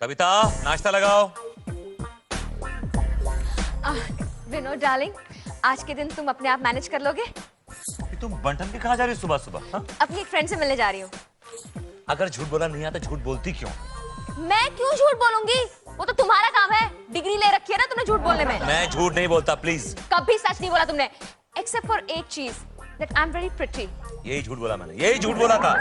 कविता नाश्ता लगाओ। विनोद डार्लिंग, आज के दिन तुम अपने आप मैनेज कर लोगे? तुम बंटन के कहाँ जा रही हो सुबह सुबह? अपनी एक फ्रेंड से मिलने जा रही हूँ। अगर झूठ बोला नहीं आता झूठ बोलती क्यों? मैं क्यों झूठ बोलूंगी? वो तो तुम्हारा काम है। डिग्री ले रखी है ना तुमने झूठ बोलने में। मैं झूठ नहीं बोलता, प्लीज। कभी सच नहीं बोला तुमने, एक्सेप्ट फॉर एक चीज, that I'm very pretty। यही झूठ बोला मैंने, यही झूठ बोला था।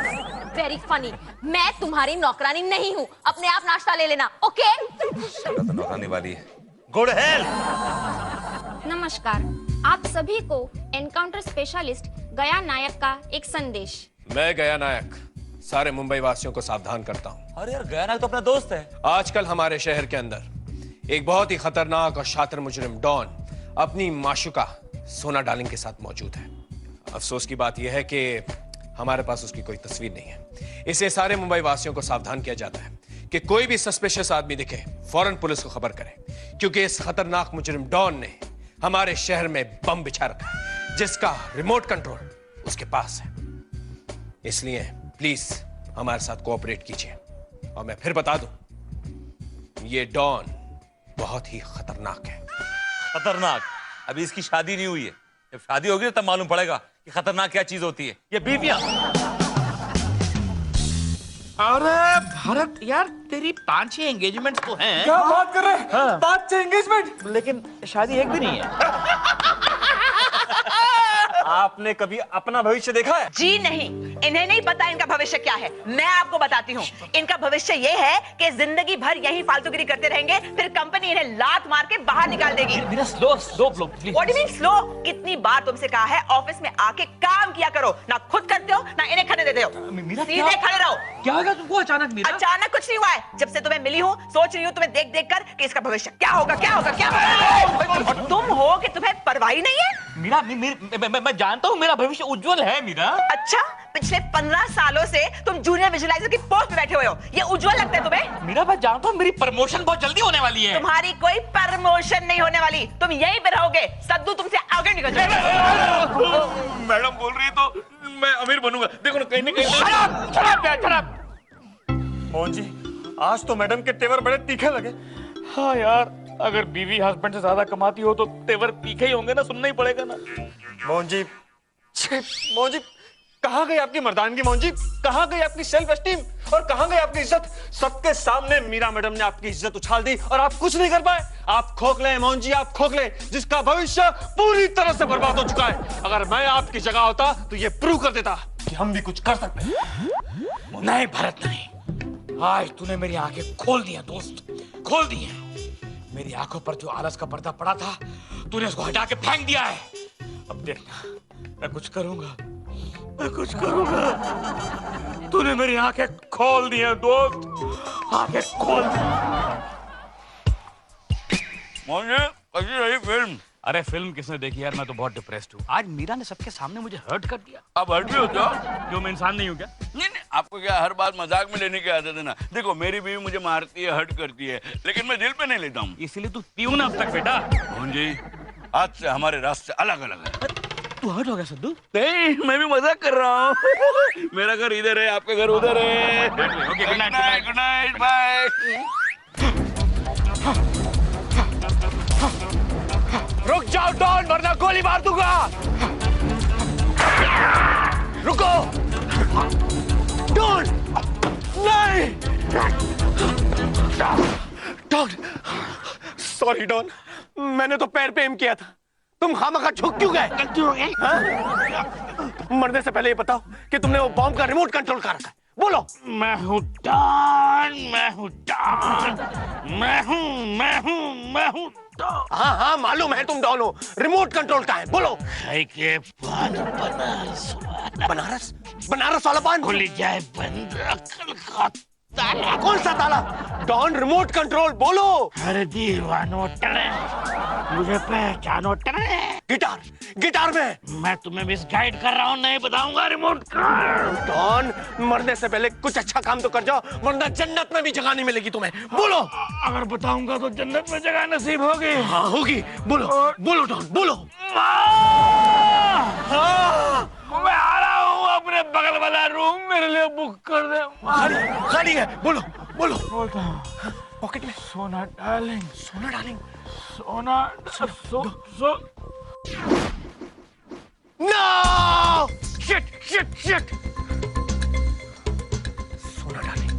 Very funny। मैं तुम्हारी नौकरानी नहीं हूँ, अपने आप नाश्ता ले लेना, ओके? तो नौकरानी वाली है। Good health. नमस्कार, आप सभी को एनकाउंटर स्पेशलिस्ट गया नायक का एक संदेश। मैं गया नायक सारे मुंबई वासियों को सावधान करता हूँ। अरे यार, गया नायक तो अपना दोस्त है। आजकल हमारे शहर के अंदर एक बहुत ही खतरनाक और शातिर मुजरिम डॉन अपनी माशुका सोना डार्लिंग के साथ मौजूद है। अफसोस की बात यह है कि हमारे पास उसकी कोई तस्वीर नहीं है। इससे सारे मुंबई वासियों को सावधान किया जाता है कि कोई भी सस्पिशियस आदमी दिखे फौरन पुलिस को खबर करें, क्योंकि इस खतरनाक मुजरिम डॉन ने हमारे शहर में बम बिछा रखा है जिसका रिमोट कंट्रोल उसके पास है। इसलिए प्लीज हमारे साथ कोऑपरेट कीजिए। और मैं फिर बता दूं, ये डॉन बहुत ही खतरनाक है। खतरनाक? अभी इसकी शादी नहीं हुई है। जब शादी होगी तब मालूम पड़ेगा कि खतरनाक क्या चीज होती है। ये बीवियां। अरे भरत यार, तेरी 5-6 एंगेजमेंट तो हैं। क्या बात कर रहे हैं? हाँ। 5-6 एंगेजमेंट, लेकिन शादी एक भी नहीं है। आपने कभी अपना भविष्य देखा है? जी नहीं, इन्हें नहीं पता इनका भविष्य क्या है। मैं आपको बताती हूँ। इनका भविष्य ये है कि जिंदगी भर यही फालतूगिरी करते रहेंगे, फिर कंपनी इन्हें लात मार के बाहर निकाल देगी। मेरा slow please. What do you mean slow? कितनी बार तुमसे कहा है ऑफिस में आके काम किया करो, ना खुद करते हो ना इन्हें खाने देते हो। सीधे खड़े रहो। क्या होगा तुमको अचानक? मीरा अचानक कुछ नहीं हुआ है। जब से तुम्हें मिली हूँ सोच रही हूँ तुम्हें देख देख कर कि इसका भविष्य क्या होगा क्या होगा क्या होगा। तुम हो कि तुम्हें परवाह ही नहीं है। मीरा मैं जानता हूँ मेरा भविष्य उज्जवल है मीरा। अच्छा, पिछले 15 सालों से तुम जूनियर विजुअलाइजर की पोस्ट पे बैठे हुए हो, ये उज्जवल लगता है तुम्हें? मीरा मैं जानता हूँ मेरी प्रमोशन बहुत जल्दी होने वाली है। तुम्हारी कोई प्रमोशन नहीं होने वाली, तुम यहीं पे रहोगे। सद्दू तुमसे आगे निकल जाएगा। मैडम बोल रही है तो मैं अमीर बनूंगा। देखो ना कहीं ना कहीं। शराब। मोहन जी, आज तो मैडम के तेवर बड़े तीखे लगे। हाँ यार, अगर बीवी हस्बैंड से ज्यादा कमाती हो तो तेवर तीखे ही होंगे ना, सुनना ही पड़ेगा ना। मोहन जी, कहाँ गई आपकी मर्दानगी? मोहन जी, कहाँ गई आपकी सेल्फ एस्टीम और कहाँ गई आपकी इज्जत? सबके सामने मीरा मैडम ने आपकी इज्जत उछाल दी और आप कुछ नहीं कर पाए। आप खोखले हैं मोहन जी, आप खोखले, जिसका भविष्य पूरी तरह से बर्बाद हो चुका है। अगर मैं आपकी जगह होता तो ये प्रूव कर देता कि हम भी कुछ कर सकते हैं। नहीं भरत नहीं, आज तूने मेरी आंखें खोल दी हैं दोस्त, खोल दी हैं। मेरी आंखों पर जो आलस का पर्दा पड़ा था तूने उसको हटा के फेंक दिया है। अब देखना, मैं कुछ करूंगा, मैं कुछ करूंगा। तूने मेरी आंखें खोल दी हैं दोस्त, आंखें खोल दी। कैसी रही फिल्म? अरे फिल्म किसने देखी यार, मैं तो बहुत डिप्रेस्ड हूँ। आज मीरा ने सबके सामने मुझे हर्ट कर दिया। आप हर्ट भी होते हो? क्यों, मैं इंसान नहीं हूँ क्या? नहीं, आपको क्या हर बात मजाक में लेने की आदत है ना? देखो मेरी बीवी मुझे मारती है, हर्ट करती है, लेकिन मैं दिल पे नहीं लेता हूँ। इसीलिए तू पीऊ ना अब तक बेटा। मोहन जी, आज से हमारे रास्ते अलग अलग है। तू हर्ट हो गया सद्दू? नहीं, मैं भी मजाक कर रहा हूँ। मेरा घर इधर है, आपका घर उधर है। Okay, good night, good night, bye. रुक जाओ डॉन, वरना गोली मार दूंगा। रुको डॉन, नहीं। डॉन, सॉरी डॉन, मैंने तो पैर पे एम किया था। तुम खामखा झुक क्यों गए? मरने से पहले ये बताओ कि तुमने वो बॉम्ब का रिमोट कंट्रोल कर रखा है। बोलो। मैं हूँ डॉन, मैं हूँ डॉन, मैं हूँ डॉन। हाँ हाँ मालूम है तुम डॉन हो। रिमोट कंट्रोल का है, बोलो। के पान बनारस वाला। बनारस? बनारस वाला पान? खुल जाए बंद, अकल का ताला। कौन सा ताला? डॉन, रिमोट कंट्रोल बोलो। हर दीवानो टरे, मुझे पहचानो टरे। गिटार, गिटार में। मैं तुम्हें मिसगाइड कर रहा हूँ, नहीं बताऊंगा रिमोट का। डॉन, मरने से पहले कुछ अच्छा काम तो कर जाओ, वरना जन्नत में भी जगह नहीं मिलेगी तुम्हें। बोलो। अगर बताऊंगा तो जन्नत में जगह नसीब होगी। हाँ होगी, बोलो। बोलो डॉन, बोलो। मैं आ रहा हूँ, अपने बगल वाला रूम मेरे लिए बुक कर दे। खाली है, बोलो बोलो। बोलता हूँ। पॉकेट में। सोना डार्लिंग, सोना डार्लिंग, सोना so no shit shit shit. सोना डार्लिंग,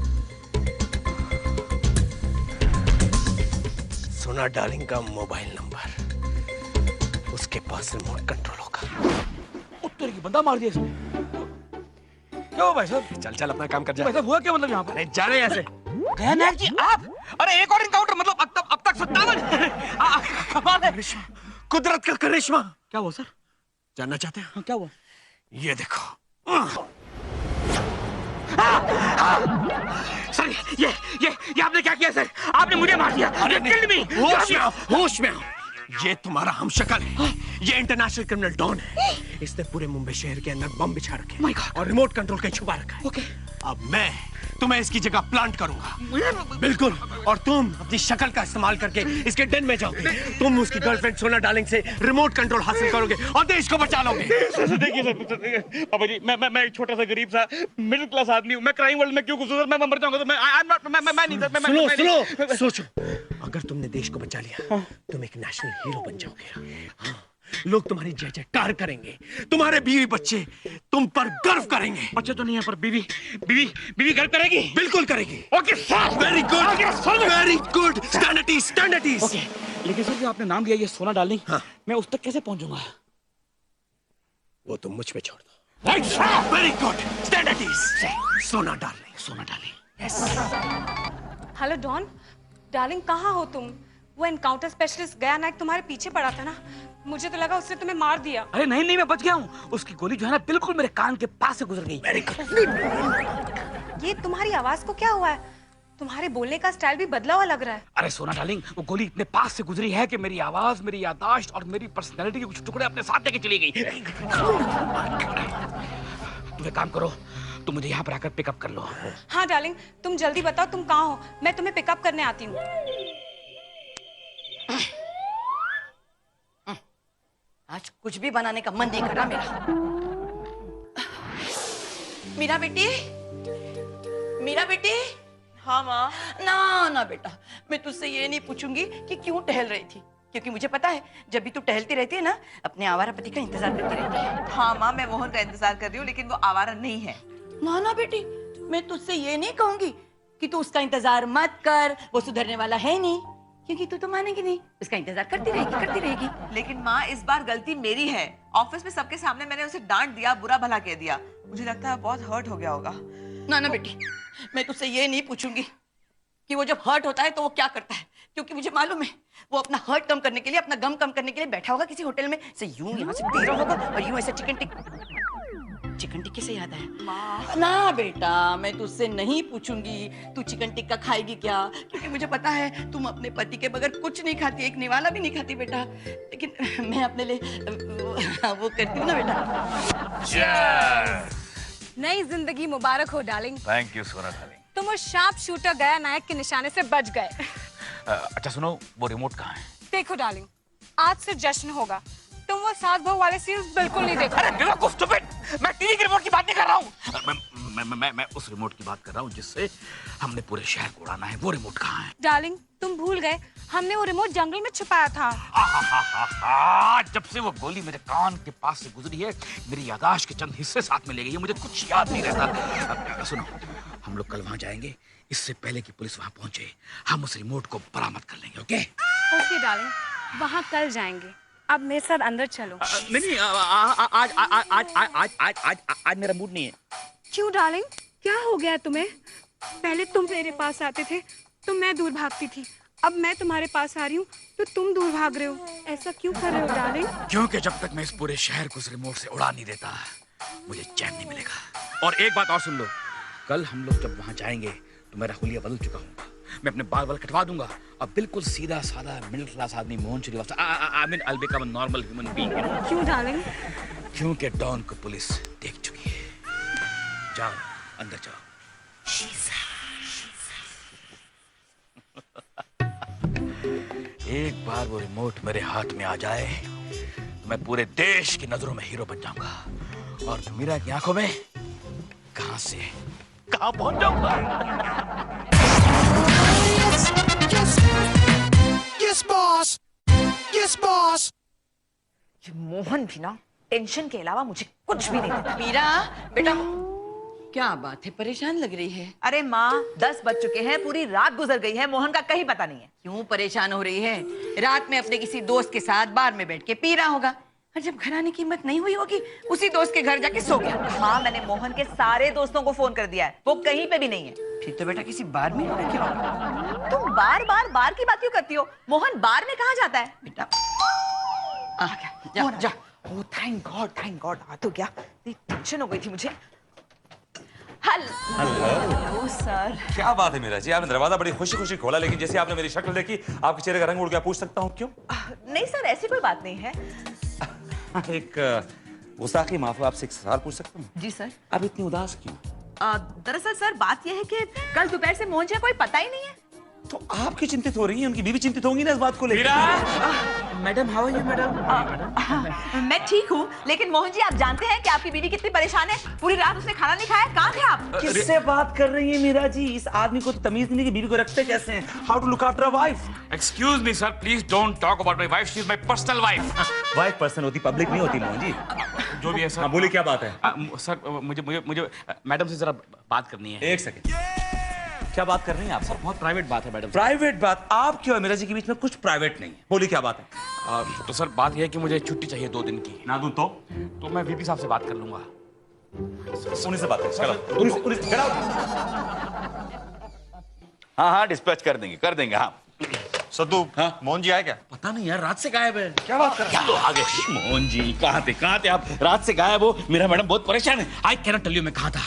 सोना डार्लिंग का मोबाइल नंबर, उसके पास रिमोट कंट्रोल होगा। उत्तर की बंदा मार दिया इसने। क्यों भाई साहब? चल चल अपना काम कर जा। भाई साहब हुआ क्या मतलब यहाँ पर? अरे जा रहे ऐसे। गया नायक जी आप? अरे एक और इनकाउंटर मतलब अब तक 57। कमाल है। कुदरत का करिश्मा। क्या हुआ सर? जानना चाहते हैं? हाँ, क्या हुआ? ये देखो। सर ये आपने क्या किया सर? आपने मुझे मार दिया। होश में आओ। ये तुम्हारा हमशक्ल है। ये इंटरनेशनल क्रिमिनल डॉन है। इसने पूरे मुंबई शहर के अंदर बम बिछा रखे हैं और रिमोट कंट्रोल के छुपा रखा है। ओके। अब मैं तुम्हें इसकी जगह प्लांट करूंगा। बिल्कुल। और तुम अपनी शक्ल का इस्तेमाल करके इसके den में जाओगे। तुम उसकी गर्लफ्रेंड सोना डार्लिंग से रिमोट कंट्रोल हासिल करोगे और देश को बचा लोगे। देखिए सर, पापा जी मैं एक छोटा सा गरीब सा मिडिल क्लास आदमी हूँ। मैं क्राइम वर्ल्ड में क्यों घुसूं सर? मैं मर जाऊंगा तो मैं नहीं। सुनो सोचो, अगर तुमने देश को बचा लिया तुम एक नेशनल हीरो बन जाओगे। लोग तुम्हारी जय जयकार करेंगे। तुम्हारे बीवी बच्चे तुम पर गर्व करेंगे। बच्चे तो नहीं है पर बीवी गर्व करेगी। बिल्कुल करेगी। Okay sir. Very good, very good. Stand at ease, stand at ease. Okay, लेकिन सर जो आपने नाम दिया ये सोना डार्लिंग, हाँ। मैं उस तक कैसे पहुंचूंगा? वो तुम मुझ पे छोड़ दो। Right sir. Very good, stand at ease. सोना डार्लिंग, सोना darling. Yes. Hello Don, darling कहाँ हो तुम? वो एनकाउंटर स्पेशलिस्ट गया नायक तुम्हारे पीछे पड़ा था ना, मुझे तो लगा उसने तुम्हें मार दिया। अरे नहीं मैं बच गया हूँ। उसकी गोली जो है ना बिल्कुल मेरे कान के पास से गुजर गई। Very good. ये तुम्हारी आवाज को क्या हुआ है? तुम्हारे बोलने का स्टाइल भी बदला हुआ लग रहा है। अरे सोना डार्लिंग, वो गोली इतने पास से गुजरी है कि मेरी आवाज, मेरी याददाश्त और मेरी पर्सनैलिटी के कुछ टुकड़े अपने साथ लेके चली गई। तुम एक काम करो, तुम मुझे यहाँ पर आकर पिकअप कर लो। हाँ डार्लिंग, तुम जल्दी बताओ तुम कहाँ हो, मैं तुम्हें पिकअप करने आती हूँ। आज कुछ भी बनाने का मन नहीं कर रहा मेरा। मीरा बेटी, मीरा बेटी। हाँ माँ। ना बेटा, मैं तुझसे ये नहीं पूछूंगी कि क्यों टहल रही थी, क्योंकि मुझे पता है जब भी तू टहलती रहती है ना अपने आवारा पति का इंतजार करती रहती है। हाँ माँ, मैं मोहन का इंतजार कर रही हूँ, लेकिन वो आवारा नहीं है। ना बेटी, मैं तुझसे ये नहीं कहूंगी कि तू उसका इंतजार मत कर, वो सुधरने वाला है नहीं, क्योंकि तू तो मानेगी नहीं, उसका इंतजार करती रहेगी। लेकिन माँ, इस बार गलती मेरी है। ऑफिस में सबके सामने मैंने उसे डांट दिया, बुरा भला कह दिया। मुझे लगता है बहुत हर्ट हो गया होगा। ना बेटी, मैं तुझसे ये नहीं पूछूंगी कि वो जब हर्ट होता है तो वो क्या करता है, क्योंकि मुझे मालूम है वो अपना हर्ट कम करने के लिए, अपना गम कम करने के लिए बैठा होगा किसी होटल में, से यूं यहाँ से पी रहा होगा और यूं ऐसे चिकन टिक्की से याद आया। ना बेटा, मैं तुझसे नहीं पूछूंगी तू चिकन टिक्का खाएगी क्या, क्योंकि मुझे पता है तुम अपने पति के बगैर कुछ नहीं खाती, एक निवाला भी नहीं खाती बेटा। लेकिन मैं अपने लिए वो करती हूँ ना बेटा। नई जिंदगी मुबारक हो डार्लिंग। थैंक यू सोना डार्लिंग। तुम उस शार्प शूटर गया नायक के निशाने से बच गए। अच्छा सुनो, वो रिमोट कहाँ है? देखो डार्लिंग, आज से जश्न होगा। तुम वो सात बहू वाले सीन्स बिल्कुल नहीं देखो। अरे बेवकूफ, स्टूपिड, मैं टीवी के रिमोट की बात नहीं कर रहा हूँ। मैं उस रिमोट की बात कर रहा हूँ जिससे हमने पूरे शहर को उड़ाना है। वो रिमोट कहाँ है? डार्लिंग, तुम भूल गए, हमने वो रिमोट जंगल में छुपाया था। जब से वो गोली मेरे कान के पास से गुजरी है, मेरी याददाश्त के चंद हिस्से साथ में ले गई है, मुझे कुछ याद नहीं रहता। सुनो, हम लोग कल वहां जाएंगे, इससे पहले कि पुलिस वहां पहुंचे हम उस रिमोट को बरामद कर लेंगे। ओके ओके डार्लिंग, वहां कल जाएंगे। अब मेरे साथ अंदर चलो। नहीं, आज मेरा मूड नहीं है। क्यों डार्लिंग, क्या हो गया तुम्हें? पहले तुम मेरे पास आते थे तो मैं दूर भागती थी, अब मैं तुम्हारे पास आ रही हूँ तो तुम दूर भाग रहे हो। ऐसा क्यों कर रहे हो डार्लिंग? क्योंकि जब तक मैं इस पूरे शहर को उस रिमोट से उड़ा नहीं देता मुझे चैन नहीं मिलेगा। और एक बात और सुन लो, कल हम लोग जब वहां जाएंगे तो मेरा हुलिया बदल चुका होगा। मैं अपने बाल कटवा दूंगा, अब बिल्कुल सीधा साधा मिडिल क्लास आदमी Mohan Shrivastava. I mean I will become a normal human being, you know. क्यों डार्लिंग? क्योंकि डॉन को पुलिस देख चुकी है। जाओ अंदर जाओ। एक बार वो रिमोट मेरे हाथ में आ जाए तो मैं पूरे देश की नजरों में हीरो बन जाऊंगा और मीरा की आंखों में कहां से कहां पहुंच जाऊंगा। ये मोहन भी ना टेंशन के अलावा मुझे कुछ भी नहीं देता। मीरा बेटा, क्या बात है, परेशान लग रही है? अरे माँ, 10 बज चुके हैं, पूरी रात गुजर गई है, मोहन का कहीं पता नहीं है। क्यों परेशान हो रही है? रात में अपने किसी दोस्त के साथ बार में बैठ के पी रहा होगा, और जब घर आने की हिम्मत नहीं हुई होगी उसी दोस्त के घर जाके सो गया। माँ, मैंने मोहन के सारे दोस्तों को फोन कर दिया है, वो कहीं पे भी नहीं है। फिर तो बेटा किसी बार में होगा। क्या तुम बार बार बार की बात क्यों करती हो? मोहन बार में कहाँ जाता है? बेटा आ गया, जा जा। ओह थैंक गॉड, आ तो गया। इतनी टेंशन हो गई थी मुझे। Hello sir. क्या बात है मीरा जी, आपने दरवाजा बड़ी खुशी खुशी खोला, लेकिन जैसे आपने मेरी शक्ल देखी आपके चेहरे का रंग उड़ गया। पूछ सकता हूँ क्यों? नहीं सर, ऐसी कोई बात नहीं है। एक गुस्ताखी माफ, आपसे एक सवाल पूछ सकता हूँ? जी सर। आप इतनी उदास क्यों? दरअसल सर बात यह है कि कल दोपहर से मोहन जी का कोई पता ही नहीं है। तो आप क्यों चिंतित हो रही हैं? उनकी बीवी चिंतित होंगी ना इस बात को लेकर। Madam how are you madam? मैं ठीक हूँ, लेकिन मोहन जी आप जानते हैं कि आपकी बीवी कितनी परेशान है। पूरी रात उसने खाना नहीं खाया। कहाँ थे आप? किससे बात कर रही है मीरा जी? इस आदमी को तो तमीज नहीं कि बीवी को रखते कैसे हैं। How to look after a wife. Excuse me sir, please don't talk about my wife, she is my personal wife. Wife person होती, पब्लिक नहीं होती मोहन जी। जो भी है सर। हाँ बोलिए, क्या बात है? सर मुझे मैडम से जरा बात करनी है। एक सेकंड, क्या बात कर रही हैं आप? सर बहुत प्राइवेट बात है मैडम। प्राइवेट बात? आप क्यों है मीरा जी के बीच में? कुछ प्राइवेट नहीं है, बोलिए क्या बात है? तो सर बात यह है कि मुझे छुट्टी चाहिए 2 दिन की। ना दूं तो मैं वीपी साहब से बात कर लूंगा। उन्हीं से बात करें। हाँ हाँ डिस्पैच कर देंगे हाँ। सद्दू, हाँ? मोहन जी आए क्या? पता नहीं यार, रात से गायब है। क्या बात कर रहे तो आगे मोहन जी कहाँ थे आप? रात से गायब हो। मेरा मैडम बहुत परेशान है। आई कैनॉट टेल यू मैं कहा था,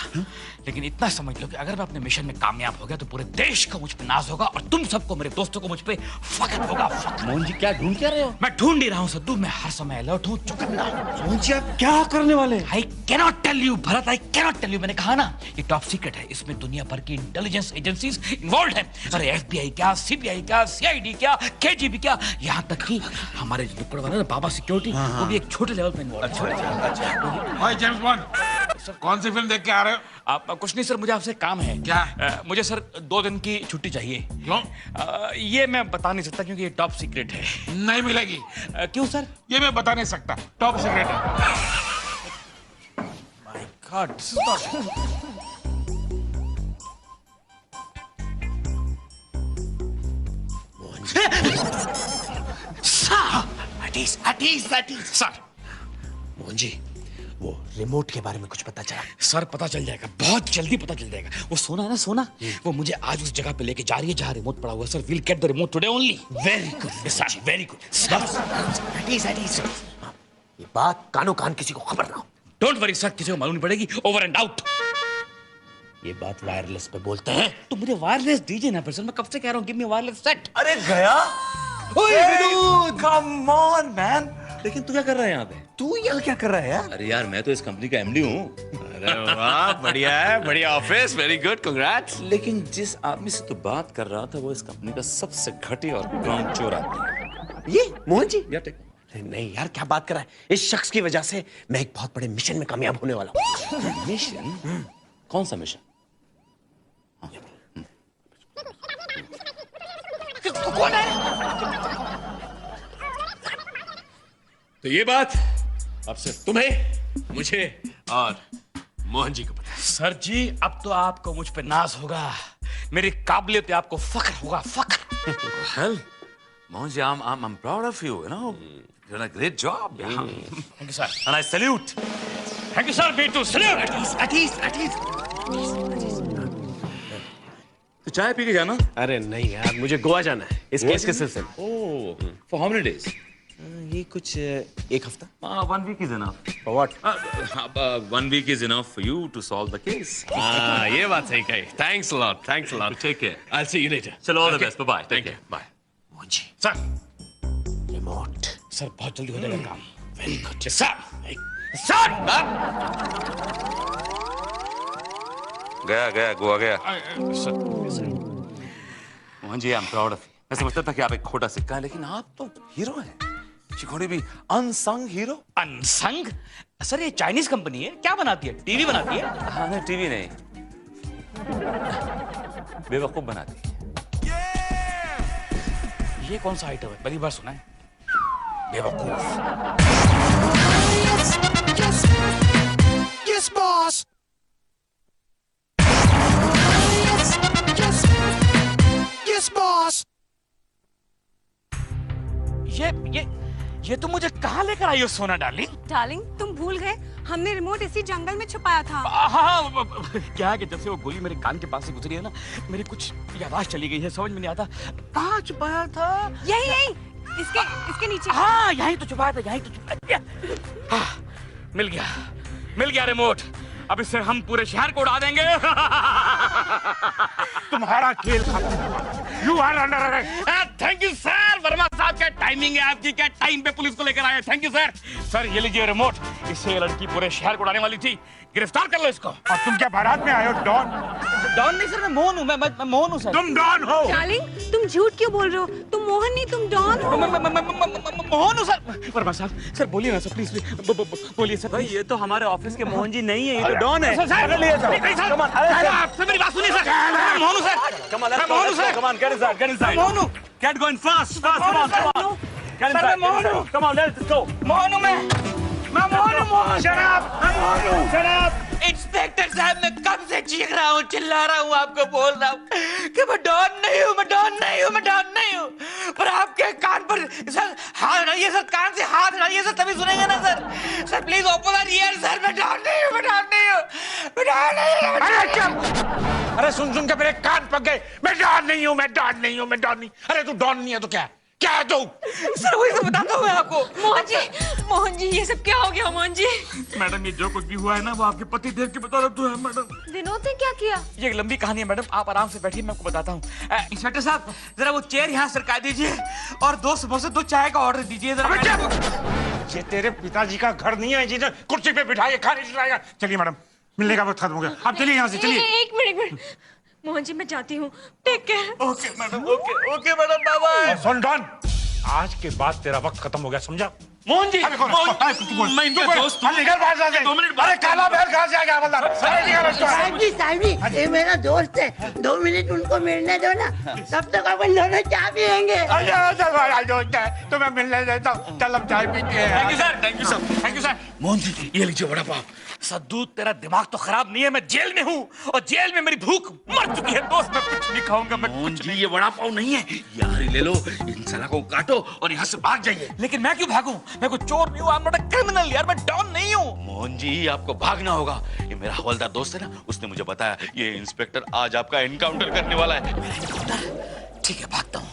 लेकिन इतना समझ लो कि अगर मैं अपने मिशन में कामयाब हो गया तो पूरे देश का मुझ पे नाज होगा और तुम सबको, मेरे दोस्तों को मुझ पे फख्र होगा। मोहन जी क्या ढूंढ क्या रहे हो? मैं ढूंढ ही रहा हूँ सद्दू, मैं हर समय अलर्ट हूँ, चौकन्ना हूँ। मोहन जी आप क्या करने वाले? I cannot tell you Bharat, I cannot tell you. मैंने कहा ना, ये टॉप सीक्रेट है, इसमें दुनिया भर की इंटेलिजेंस एजेंसीज इन्वॉल्व है। अरे एफबीआई क्या, सीबीआई क्या, सीआईडी क्या, केजीबी क्या, यहाँ तक कि हमारे जो दुक्कड़ वाला बाबा सिक्योरिटी, वो भी एक छोटे लेवल पे इन्वॉल्व है। भाई जेम्स बॉन्ड, सर कौन सी फिल्म देख के आ रहे हो? आप कुछ नहीं सर, मुझे आपसे काम है। क्या? मुझे सर 2 दिन की छुट्टी चाहिए। क्यों? ये मैं बता नहीं सकता क्योंकि ये टॉप सीक्रेट है। नहीं मिलेगी। क्यों सर? ये मैं बता नहीं सकता, टॉप सीक्रेट है। My God. सर, मोहन जी, वो रिमोट के बारे में कुछ पता चला? सर पता चल जाएगा, बहुत जल्दी पता चल जाएगा। वो सोना है ना, सोना, वो मुझे आज उस जगह पे लेके जा रही है जहाँ रिमोट पड़ा हुआ है। Sir will get the remote today only. Very good sir, very good. ये बात कानो कान किसी को खबर ना हो। डोंट वरी सर, किसी को मालूम नहीं पड़ेगी। Over and out. ये बात वायरलेस पे बोलते हैं तो मुझे वायरलेस दीजिए ना सर, मैं कब से कह रहा हूँ गिव मी वायरलेस सेट। अरे गया, कम ऑन मैन। लेकिन तू क्या कर रहा है यहाँ पे? तू यहाँ क्या कर रहा है यार? अरे यार, मैं तो इस कंपनी का एमडी हूँ। अरे वाह, बढ़िया है, बढ़िया ऑफिस, वेरी गुड, कांग्रेट्स। लेकिन जिस आदमी से तू बात कर रहा था वो इस कंपनी का सबसे घटिया और कामचोर आदमी है। ये मोहन जी? या टेक। नहीं यार, क्या बात कर रहा है? इस शख्स की वजह से मैं एक बहुत बड़े मिशन में कामयाब होने वाला हूँ। मिशन? कौन सा मिशन? कौन है? तो ये बात अब सिर्फ तुम्हें, मुझे और मोहन जी को पता है। सर जी, अब तो आपको मुझ पे नाज होगा, मेरी काबिलियत पे आपको फख्र होगा, फख्र। Well, Mohan ji, I'm proud of you. You know, you've done a great job. Thank you sir. And I salute. Thank you sir. Me too. Salute. At least. तो चाय पी के जाना। अरे नहीं यार, मुझे गोवा जाना है इस केस के सिलसिले। Oh, for how many days? ये कुछ 1 हफ्ता। 1 week is enough. For what? 1 week is enough for you to solve the case. हाँ, ये बात सही कही। Thanks a lot. Thanks a lot. Take care. I'll see you later. चलो, all the best. Bye-bye. Take Thank care. Bye. Mohan ji, sir, remote. Sir बहुत जल्दी हो जाएगा काम। Very good. Sir, sir. गया गोवा गया। Sir, Mohan ji, I'm proud of you. मैं समझता था कि आप एक खोटा सिक्का है, लेकिन आप तो हीरो हैं। शिकोड़ी भी अनसंग हीरो। अनसंग? सर ये चाइनीज कंपनी है, क्या बनाती है? टीवी बनाती है? हाँ नहीं, टीवी नहीं, बेवकूफ बनाती है। ये कौन सा आइटम है? पहली बार सुना है। बेवकूफ। Yes, boss. Yes, boss. ये तुम मुझे कहाँ लेकर आई हो सोना डार्लिंग? डार्लिंग, तुम भूल गए हमने रिमोट इसी जंगल में छुपाया था। हाँ, क्या है कि जब से वो गोली मेरे कान के पास से गुजरी है ना, मेरी कुछ याददाश्त चली गई है, समझ में नहीं आता कहाँ छुपाया था। यही इसके नीचे। हाँ, यहीं तो छुपाया था, यहीं तो छुपाया। हाँ, मिल गया रिमोट। अब इससे हम पूरे शहर को उड़ा देंगे। तुम्हारा खेल खत्म। You are under arrest. Thank you sir. Verma साहब, क्या टाइमिंग है आपकी, क्या टाइम पे पुलिस को लेकर आए। Thank you sir. सर ये लीजिए रिमोट, इससे ये लड़की पूरे शहर को उड़ाने वाली थी, गिरफ्तार कर लो इसको। और तुम क्या बारात में आए हो? डॉन नहीं सर, मैं मोहन हूँ। मैं मोहन हूँ सर। तुम डॉन हो। डार्लिंग, तुम झूठ क्यों बोल रहे हो? तुम मोहन नहीं, तुम डॉन हो। मोहन हूँ सर। वर्मा साहब, सर बोलिए ना सर, प्लीज बोलिए सर। भाई ये तो हमारे ऑफिस के मोहन जी नहीं है, ये तो डॉन है। आपसे मेरी बात सुनिए सर। मैं मोहन हूँ सर। मैं मोहन हूँ sir. Come on, get inside, get inside. Mohan हूँ। Get going fast, fast, come on, come on. Get sir मैं inside, मोहन हूँ। come on, let's go. Mohan हूँ मैं मोहन हूँ। मोहन शराब। मैं मोहन हूँ। शराब। इंस्पेक्टर साहब, मैं कब से चीख रहा हूँ, चिल्ला रहा हूँ, आपको बोल रहा हूँ कि मैं डॉन नहीं हूँ, मैं डॉन नहीं हूँ, मैं डॉन नहीं हूँ। पर आपके कान पर सर हाथ हटाइए सर, कान से हाथ हटाइए सर, तभी सुनेंगे ना sir. Sir please open the year sir. मैं डॉन नहीं हूँ, मैं डॉन नहीं हूँ, मैं डॉन नहीं हूँ। अरे चुप। अरे सुन के मेरे कान पक गए। मैं डॉन नहीं हूँ, मैं डॉन नहीं हूँ, मैं डॉन नहीं। अरे तू डॉन नहीं है तो क्या है तू? सर वही तो बताता हूँ मैं आपको। मोहन जी ये सब क्या हो गया? मोहन जी, मैडम ये जो कुछ भी हुआ है ना, वो आपके पति देव की बदौलत हुआ है मैडम। विनोद ने क्या किया? ये एक लंबी कहानी है मैडम, आप आराम से बैठिए, मैं आपको बताता हूँ। इंस्पेक्टर साहब, जरा वो चेयर यहाँ सरका दीजिए और 2 समोसे 2 चाय का ऑर्डर दीजिए जरा। ये तेरे पिताजी का घर नहीं है जिसे कुर्सी पे बिठाए खाने खिलाएगा। चलिए मैडम, मिलने का वक्त खत्म हो गया। आप चलिए यहाँ से, चलिए। एक मिनट मोहन जी, मैं जाती हूँ। Take care. Okay madam, okay madam, bye bye. सुन डॉन, आज के बाद तेरा वक्त खत्म हो गया, समझा? मोहन जी, मैं इनका दोस्त हूँ। निकल बाहर से। 2 मिनट। अरे काला बैल कहाँ से आ गया हवलदार? अरे निकल इसको। साहब जी, ये मेरा दोस्त है, 2 मिनट उनको मिलने दो ना, तब तक अपन दोनों चाय पियेंगे। अच्छा भाई दोस्त है, तो मैं मिलने देता हूँ। चल हम चाय पीते हैं। Thank you sir, thank you sir, thank you sir. Mohan ji ये लीजिए वड़ा पाव। सद्दू, तेरा दिमाग तो खराब नहीं है, मैं जेल में हूँ और जेल में मेरी भूख मर चुकी है दोस्त, मैं कुछ नहीं खाऊंगा। मैं मोहन जी ये वड़ा पाव नहीं है, यार ले लो, इन सलाह को काटो और यहाँ से भाग जाइए। लेकिन मैं क्यों भागूं? मैं कोई चोर नहीं हूँ, I am not a criminal यार, मैं डॉन नहीं हूँ। मोहन जी आपको भागना होगा, ये मेरा हवलदार दोस्त है ना, उसने मुझे बताया ये इंस्पेक्टर आज आपका एनकाउंटर करने वाला है। ठीक है, भागता हूँ।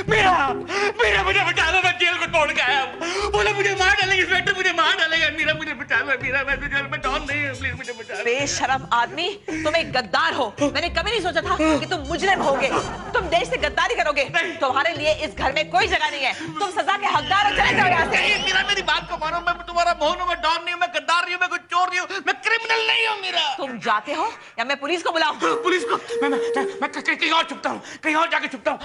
मीरा मुझे बचा लो, मैं जेल को तोड़ के आया हूँ। बोले मुझे मार डालेंगे इंस्पेक्टर, मुझे मार डालेगा। मीरा मुझे बचा लो, मीरा मैं जेल में डॉन नहीं हूँ, प्लीज मुझे बचा लो। बेशरम आदमी, तुम एक गद्दार हो। मैंने कभी नहीं सोचा था कि तुम मुजरिम होगे, तुम देश से गद्दारी करोगे। तुम्हारे लिए इस घर में कोई जगह नहीं है, तुम सजा के हकदार हो। चले जाओ यहाँ से। मीरा मेरी बात को मानो, मैं तुम्हारा मोहन हूँ, मैं डॉन नहीं हूँ, मैं गद्दार नहीं हूँ, मैं कोई चोर नहीं हूँ, मैं क्रिमिनल नहीं हूँ। मीरा तुम जाते हो या मैं पुलिस को बुलाऊं? पुलिस को? मैं कहीं और छुपता हूँ, कहीं और जाके छुपता हूँ।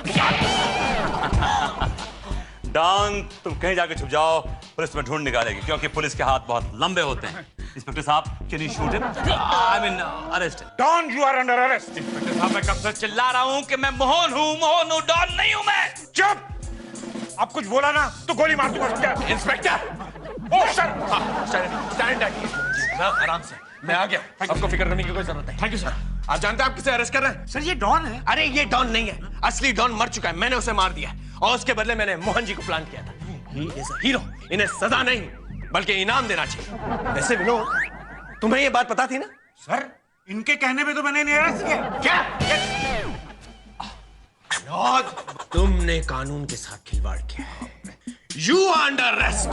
डॉन तुम कहीं जाके छुप जाओ, पुलिस तुम्हें ढूंढ निकालेगी, क्योंकि पुलिस के हाथ बहुत लंबे होते हैं। इंस्पेक्टर साहब, can you shoot him? I mean arrest him. Don you are under arrest. Inspector साहब, मैं कब से चिल्ला रहा हूँ कि मैं मोहन हूँ, डॉन नहीं हूँ मैं। चुप! आप कुछ बोला ना तो गोली मार दूंगा, समझा? इंस्पेक्टर! ओ सर! स्टैंड आराम से, मैं आ गया, आपको फिक्र करने की कोई जरूरत नहीं। Thank you sir. आप जानते हैं आप किसे अरेस्ट कर रहे हैं? सर ये डॉन है। अरे ये डॉन नहीं है, असली डॉन मर चुका है, मैंने उसे मार दिया और उसके बदले मैंने मोहन जी को प्लान किया था। ही इज अ हीरो, इन्हें सजा नहीं बल्कि इनाम देना चाहिए। वैसे विनोद, तुम्हें ये बात पता थी ना? सर इनके कहने पे तो मैंने नहीं अरेस्ट किया। क्या? विनोद, तुमने कानून के साथ खिलवाड़ किया है। You are under arrest.